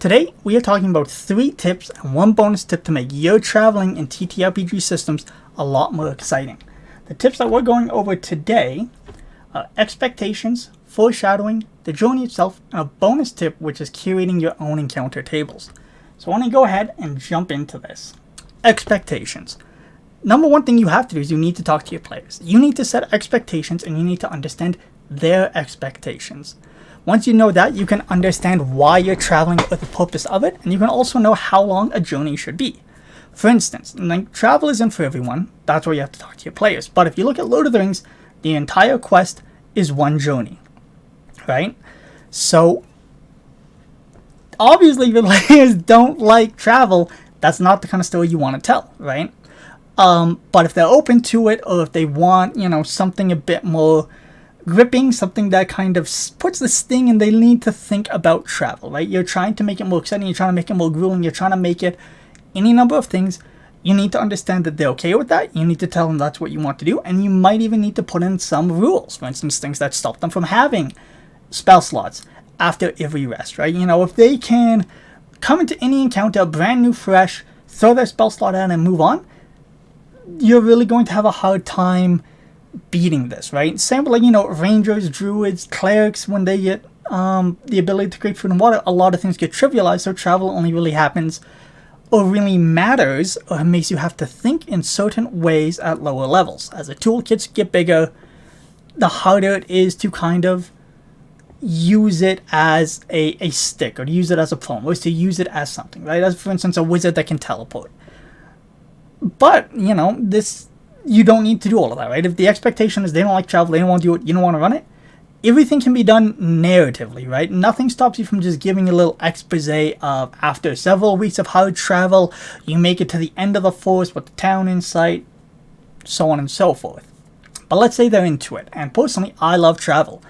Today, we are talking about 3 tips and 1 bonus tip to make your traveling in TTRPG systems a lot more exciting. The tips that we're going over today are expectations, foreshadowing, the journey itself, and a bonus tip which is curating your own encounter tables. So I want to go ahead and jump into this. Expectations. Number 1 thing you have to do is you need to talk to your players. You need to set expectations and you need to understand their expectations. Once you know that, you can understand why you're traveling, what the purpose of it, and you can also know how long a journey should be. For instance, like, travel isn't for everyone. That's where you have to talk to your players. But if you look at Lord of the Rings, the entire quest is one journey, right? So, obviously, if your players don't like travel, that's not the kind of story you want to tell, right? But if they're open to it, or if they want, something a bit more gripping, something that kind of puts the sting and they need to think about travel, right? You're trying to make it more exciting, you're trying to make it more grueling, you're trying to make it any number of things. You need to understand that they're okay with that. You need to tell them that's what you want to do, and you might even need to put in some rules. For instance, things that stop them from having spell slots after every rest, right? If they can come into any encounter brand new, fresh, throw their spell slot out and move on, you're really going to have a hard time beating this, right? Same with rangers, druids, clerics. When they get the ability to create food and water, a lot of things get trivialized, so travel only really happens or really matters or makes you have to think in certain ways at lower levels. As the toolkits get bigger, the harder it is to kind of use it as a stick, or to use it as a pawn, or to use it as something, right? As for instance, a wizard that can teleport. But, you don't need to do all of that, right? If the expectation is they don't like travel, they don't want to do it, you don't want to run it, everything can be done narratively, right? Nothing stops you from just giving a little expose of after several weeks of hard travel, you make it to the end of the forest with the town in sight, so on and so forth. But let's say they're into it, and personally, I love travel.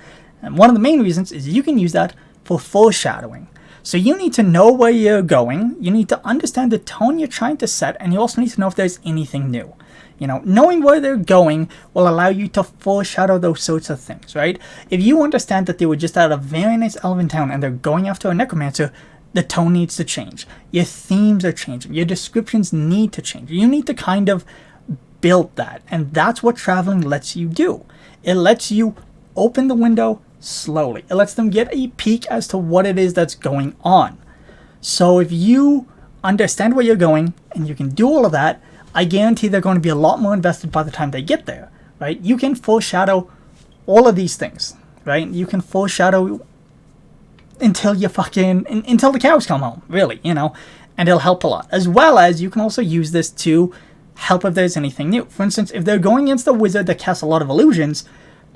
And one of the main reasons is you can use that for foreshadowing. So you need to know where you're going, you need to understand the tone you're trying to set, and you also need to know if there's anything new. Knowing where they're going will allow you to foreshadow those sorts of things, right? If you understand that they were just at a very nice elven town and they're going after a necromancer, the tone needs to change. Your themes are changing. Your descriptions need to change. You need to kind of build that, and that's what traveling lets you do. It lets you open the window slowly. It lets them get a peek as to what it is that's going on. So if you understand where you're going and you can do all of that, I guarantee they're going to be a lot more invested by the time they get there, right? You can foreshadow all of these things, right? You can foreshadow until until the cows come home, really, and it'll help a lot. As well as you can also use this to help if there's anything new. For instance, if they're going against a wizard that casts a lot of illusions,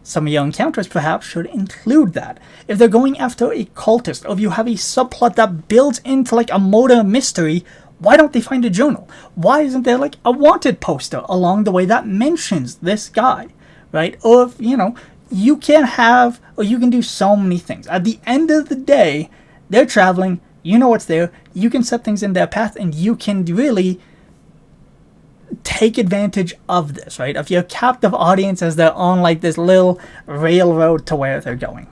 some of your encounters perhaps should include that. If they're going after a cultist, or if you have a subplot that builds into a murder mystery, why don't they find a journal? Why isn't there a wanted poster along the way that mentions this guy, right? Or if, you can have, or you can do so many things. At the end of the day, they're traveling, you know what's there, you can set things in their path, and you can really take advantage of this, right? Of your captive audience as they're on this little railroad to where they're going.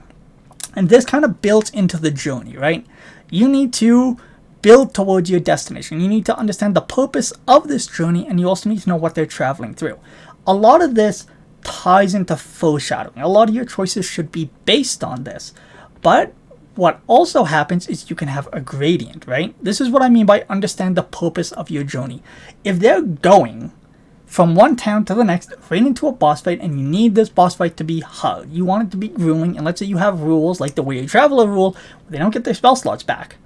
And this kind of builds into the journey, right? You need to build towards your destination. You need to understand the purpose of this journey, and you also need to know what they're traveling through. A lot of this ties into foreshadowing. A lot of your choices should be based on this. But what also happens is you can have a gradient, right? This is what I mean by understand the purpose of your journey. If they're going from one town to the next, right into a boss fight, and you need this boss fight to be hard, you want it to be grueling, and let's say you have rules like the Weary Traveler rule, where they don't get their spell slots back.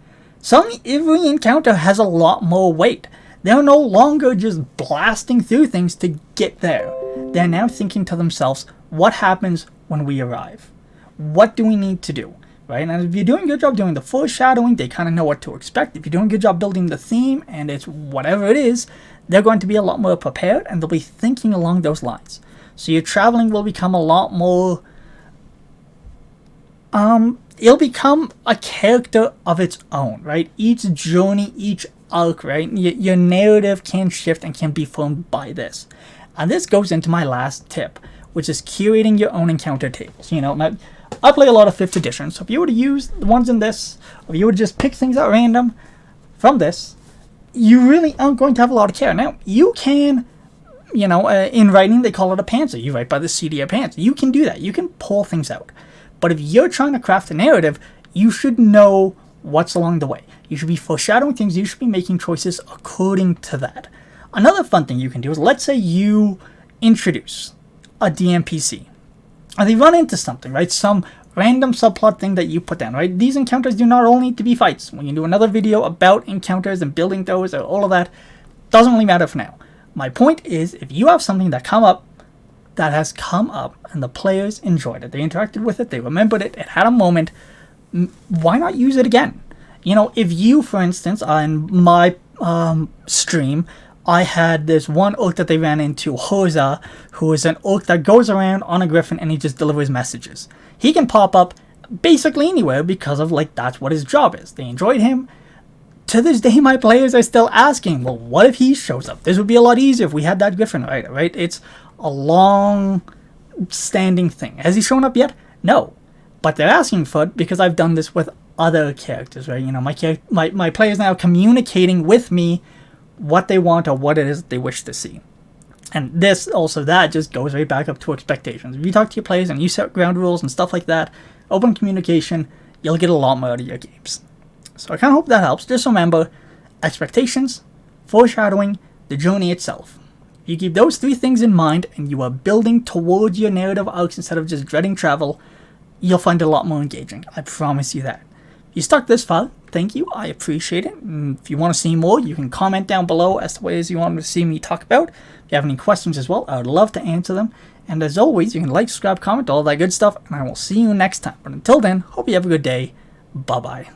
Suddenly, every encounter has a lot more weight. They're no longer just blasting through things to get there. They're now thinking to themselves, what happens when we arrive? What do we need to do? Right? And if you're doing a good job doing the foreshadowing, they kind of know what to expect. If you're doing a good job building the theme, and it's whatever it is, they're going to be a lot more prepared, and they'll be thinking along those lines. So your traveling will become a lot more it'll become a character of its own, right? Each journey, each arc, right? Your narrative can shift and can be formed by this. And this goes into my last tip, which is curating your own encounter tables. I play a lot of 5th edition, so if you were to use the ones in this, or if you were to just pick things at random from this, you really aren't going to have a lot of care. Now, you can, in writing, they call it a pantser. You write by the CDA pantser. You can do that. You can pull things out. But if you're trying to craft a narrative, you should know what's along the way. You should be foreshadowing things. You should be making choices according to that. Another fun thing you can do is, let's say you introduce a DMPC. And they run into something, right? Some random subplot thing that you put down, right? These encounters do not all need to be fights. We can do another video about encounters and building those, or all of that. Doesn't really matter for now. My point is, if you have something that has come up and the players enjoyed it, they interacted with it, they remembered it, it had a moment, why not use it again? If you, for instance, on my stream, I had this one orc that they ran into, Hoza, who is an orc that goes around on a griffin and he just delivers messages. He can pop up basically anywhere because of, that's what his job is. They enjoyed him. To this day, my players are still asking, well, what if he shows up? This would be a lot easier if we had that griffin rider, right? It's a long-standing thing. Has he shown up yet? No. But they're asking for it because I've done this with other characters, right? My players now communicating with me what they want or what it is they wish to see. And that just goes right back up to expectations. If you talk to your players and you set ground rules and stuff like that, open communication, you'll get a lot more out of your games. So I kind of hope that helps. Just remember, expectations, foreshadowing, the journey itself. If you keep those 3 things in mind and you are building towards your narrative arcs instead of just dreading travel, you'll find it a lot more engaging. I promise you that. If you stuck this far, thank you. I appreciate it. And if you want to see more, you can comment down below as to ways you want to see me talk about. If you have any questions as well, I would love to answer them. And as always, you can like, subscribe, comment, all that good stuff, and I will see you next time. But until then, hope you have a good day. Bye-bye.